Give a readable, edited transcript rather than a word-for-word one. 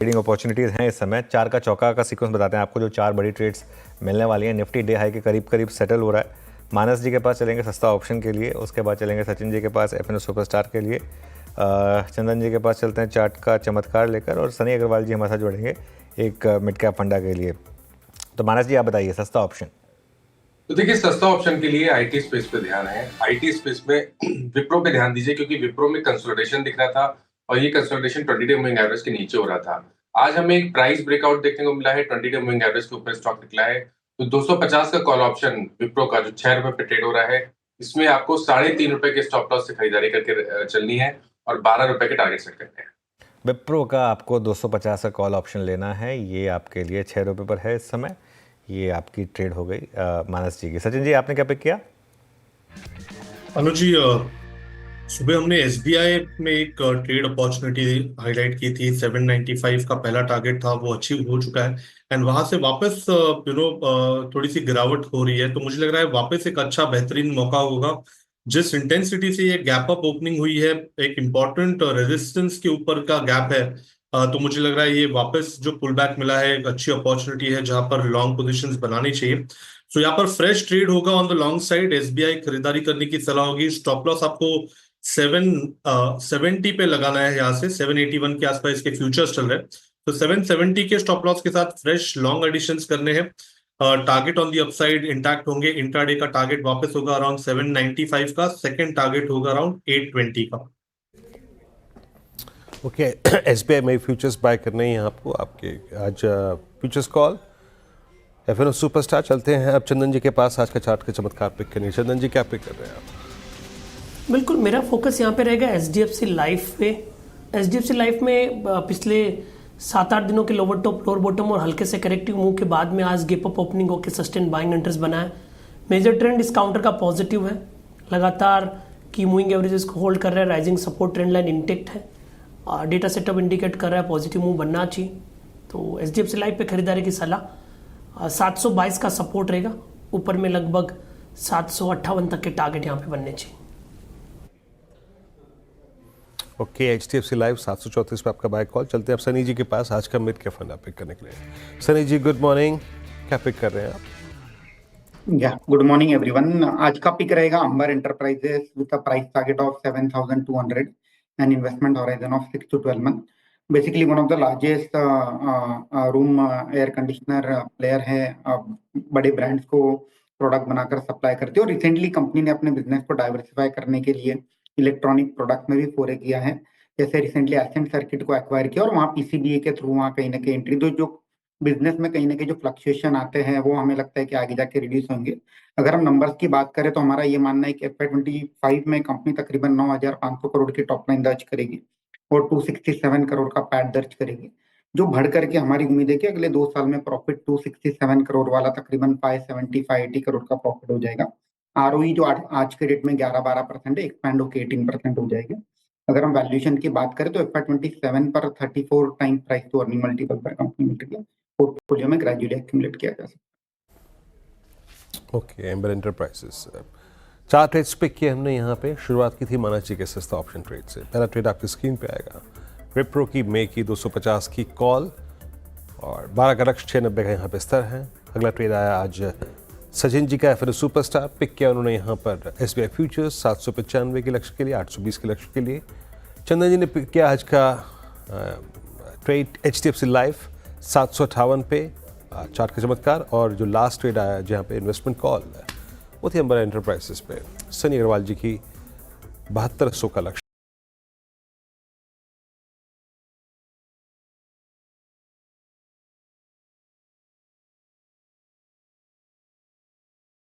Trading opportunities हैं इस समय। 4 का चौका का सीक्वेंस बताते हैं आपको, जो 4 बड़ी ट्रेड्स मिलने वाली हैं। निफ्टी डे हाई के करीब करीब सेटल हो रहा है। मानस जी के पास चलेंगे सस्ता ऑप्शन के लिए, उसके बाद चलेंगे सचिन जी के पास एफ सुपरस्टार के लिए, चंदन जी के पास चलते हैं चार्ट का चमत्कार लेकर, और सनी अग्रवाल जी हमारे साथ जुड़ेंगे एक मिड कैप फंडा के लिए। तो मानस जी आप बताइए सस्ता ऑप्शन। तो देखिए, सस्ता ऑप्शन के लिए आईटी स्पेस पे ध्यान है। आईटी स्पेस में विप्रो पे ध्यान दीजिए, क्योंकि विप्रो में कंसोलिडेशन दिख रहा था और ये कंसोलिडेशन 20 डे मूविंग एवरेज के नीचे हो रहा था। आज हमें एक प्राइस ब्रेकआउट देखने को मिला है, 20 डे मूविंग एवरेज के ऊपर स्टॉक निकला है। तो 250 का कॉल ऑप्शन विप्रो का जो 6 रुपए पे ट्रेड हो रहा है, इसमें आपको 3.5 रुपए के स्टॉप लॉस से खरीदारी करके चलनी है और 12 रुपए के टारगेट सेट करने हैं। विप्रो का आपको 250 का कॉल ऑप्शन लेना है, ये आपके लिए 6 रुपये पर है इस समय। ये आपकी ट्रेड हो गई मानस जी की। सचिन जी आपने क्या पिक किया? अनुज जी, सुबह हमने एसबीआई में एक ट्रेड अपॉर्चुनिटी हाईलाइट की थी। 795 का पहला टारगेट था, वो अचीव हो चुका है एंड वहां से वापस थोड़ी सी गिरावट हो रही है। तो मुझे लग रहा है वापस एक अच्छा बेहतरीन मौका होगा। जिस इंटेंसिटी से ये गैप अप ओपनिंग हुई है, एक इम्पॉर्टेंट रेजिस्टेंस के ऊपर का गैप है, तो मुझे लग रहा है ये वापस जो पुल बैक मिला है एक अच्छी अपॉर्चुनिटी है जहां पर लॉन्ग पोजीशंस बनानी चाहिए। सो यहाँ पर फ्रेश ट्रेड होगा on the long side. SBI खरीदारी करने की सलाह होगी। स्टॉप लॉस आपको 770 पे लगाना है। यहाँ से 781 के आसपास इसके फ्यूचर्स चल रहे हैं, तो 770 के स्टॉप लॉस के साथ फ्रेश लॉन्ग एडिशंस करने हैं। Target on the upside intact होंगे। इंट्राडे का टारगेट वापस होगा अराउंड 795 का, सेकंड टारगेट होगा अराउंड 820 का। ओके, एसबीआई में फ्यूचर्स बाय करने ही हैं आपको। आपके आज फ्यूचर्स कॉल एफएनओ सुपरस्टार चलते हैं अब चंदन जी के पास। आज का चार्ट का चमत्कार पिक करनी। चंदन जी क्या पिक कर रहे हैं आप? बिल्कुल, मेरा फोकस यहाँ पे रहेगा एचडीएफसी लाइफ पे। एचडीएफसी लाइफ में पिछले 7-8 दिनों के लोअर टॉप लोअर बॉटम और हल्के से करेक्टिव मूव के बाद में आज गेप अप ओपनिंग होकर सस्टेन बाइंग इंटरेस्ट बना है। मेजर ट्रेंड इस काउंटर का पॉजिटिव है, लगातार की मूविंग एवरेजेस को होल्ड कर रहा है। Rising support trend line intact है। डेटा सेटअप इंडिकेट कर रहा है पॉजिटिव मूव बनना चाहिए। तो एचडीएफसी लाइफ पे खरीदारी की सलाह। 722 का सपोर्ट रहेगा, ऊपर में लगभग 758 तक के टारगेट यहाँ पे बनने चाहिए। ओके, एचडीएफसी लाइव 734 पे आपका बाय कॉल। चलते हैं अब सनी जी के पास आज का मिड के फंडा पिक करने के लिए। सनी जी गुड मॉर्निंग, क्या पिक कर रहे हैं आप? Good morning everyone. आज का पिक रहेगा Amber enterprises with a price target of 7,200 and investment horizon of 6 to 12 months। Basically one of the largest room air conditioner player है। बड़े ब्रांड्स को प्रोडक्ट बनाकर सप्लाई करते हैं, और रिसेंटली कंपनी ने अपने बिजनेस को डाइवर्सिफाई करने के लिए इलेक्ट्रॉनिक प्रोडक्ट में भी फोरे किया है। जैसे रिसेंटली एसेंट सर्किट को एक्वायर किया और वहाँ पीसीबीए के थ्रू वहाँ कहीं ना कहीं एंट्री। तो जो बिजनेस में कहीं ना कहीं जो फ्लक्चुएशन आते हैं वो हमें लगता है कि आगे जाके रिड्यूस होंगे। अगर हम नंबर्स की बात करें तो हमारा ये मानना है कि FY25 में कंपनी तकरीबन 9,500 करोड़ की टॉप लाइन दर्ज करेगी और 267 करोड़ का पैट दर्ज करेगी, जो बढ़ करके हमारी उम्मीद है कि अगले 2 साल में प्रॉफिट 267 करोड़ वाला तकरीबन 570-580 करोड़ का प्रॉफिट हो जाएगा। आरओई जो आज के डेट में 11-12% है, एक्सपैंड होकर 18% हो जाएगा। अगर हम वैल्यूएशन की बात करें तो FY27 पर 34 time price to earning multiple पर कंपनी मिल रही है। पोर्टफोलियो में ग्रेजुअली एक्यूमुलेट किया जा सकता है। Okay, Amber Enterprises 4 trades pick किए हमने यहाँ पे। शुरुआत की थी मानस जी के सस्ता ऑप्शन ट्रेड से। पहला ट्रेड आपकी स्क्रीन पे आएगा, विप्रो की मई की 250 की कॉल और 12 का लक्ष्य 690 का यहाँ पे स्तर है। अगला ट्रेड आया आज सचिन जी का एफएनओ सुपरस्टार। पिक किया उन्होंने यहाँ पर एसबीआई फ्यूचर्स 795 के लक्ष्य के लिए, 820 के लक्ष्य के लिए। चंदन जी ने पिक किया आज का ट्रेड एचडीएफसी लाइफ 758 पे, चार्ट का चमत्कार। और जो लास्ट ट्रेड आया जहाँ पे इन्वेस्टमेंट कॉल वो थी अंबर एंटरप्राइजेस पे, सनी अग्रवाल जी की 7200 का लक्ष्य।